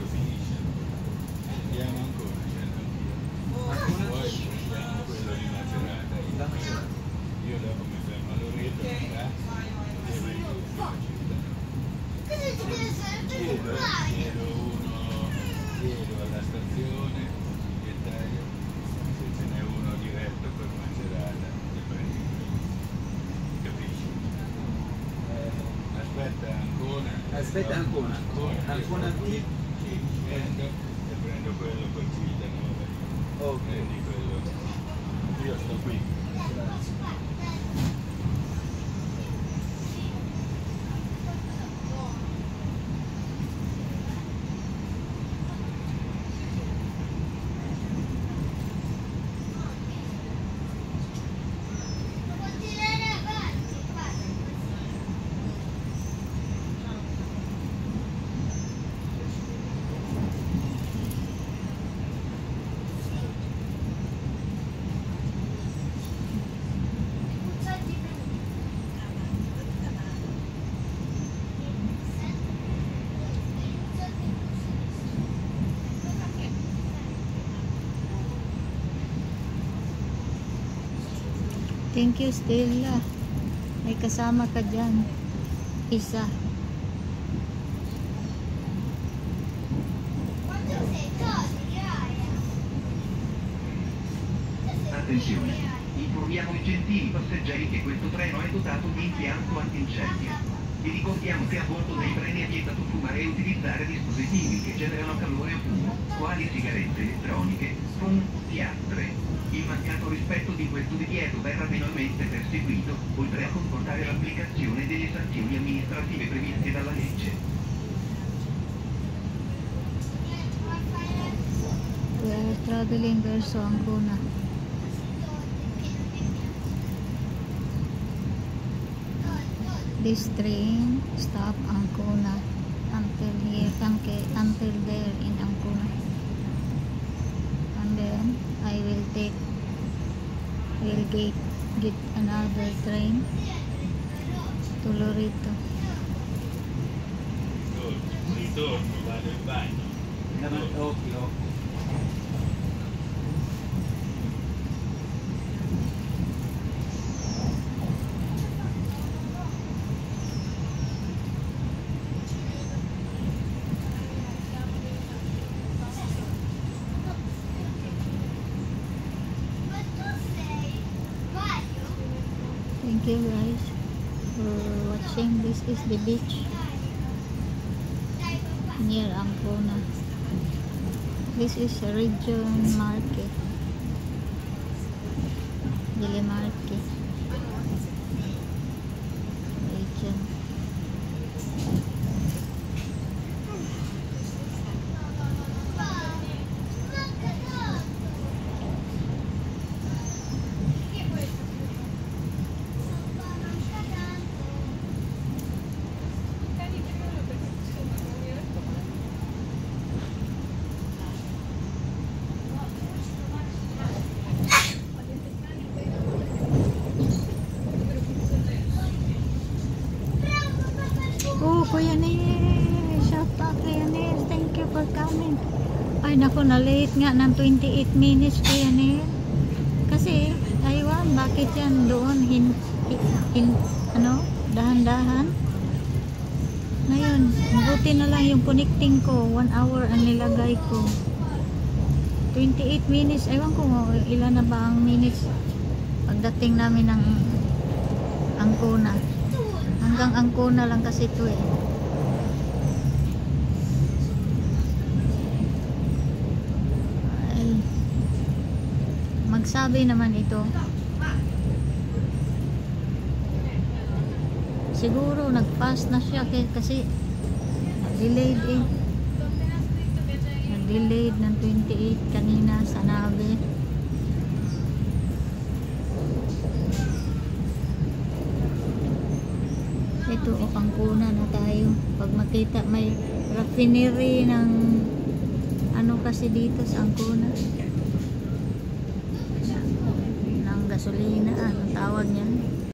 finisce. Andiamo ancora, certo anch'io. Poi prendiamo quello di Macerata. Io dopo mi fermo a Loreto, chiedo alla stazione che taglio, se ce n'è uno diretto per Macerata e prendi quello. Capisci? Aspetta Ancona. Ancona qui? Sì, scendo e prendo quello con Civitanova. Ok. Prendi quello. Io sto qui. Grazie. Thank you, Stella. May kasama ka dyan. Isa. Attenzione, informiamo i gentili passeggeri che questo treno è dotato di impianto antincendio. Vi ricordiamo che a bordo dei treni è vietato fumare e utilizzare dispositivi che generano calore o fumo, quali sigarette elettroniche, fiastre. Il mancato rispetto di questo divieto verrà penalmente perseguito, oltre a comportare l'applicazione delle sanzioni amministrative previste dalla legge. We are traveling verso Ancona. This train stop Ancona until here, until there in Ancona, and then I will get another train to Loreto. Ritorno, vado in bagno. Occhio. Thank you guys for watching. This is the beach near Ancona. This is a region market, Dili Market region. Kuya Neil, shout out Kuya Neil, thank you for coming. Ay naku, na late nga ng 28 minutes Kuya Neil. Kasi aywan, bakit yan doon dahan-dahan. Ngayon, buti na lang yung connecting ko, 1 hour ang nilagay ko. 28 minutes, aywan ko ilan na ba ang minutes pagdating namin ng Ancona. Hanggang Ancona lang kasi ito eh. Ay, magsabi naman ito. Siguro nag-pass na siya kasi nag-delayed eh. Nag-delayed ng 28 kanina sa Nabe. Ito o Ancona na tayo. Pag makita may raffinery ng ano kasi dito sa Ancona ng gasolina, anong tawag niyan?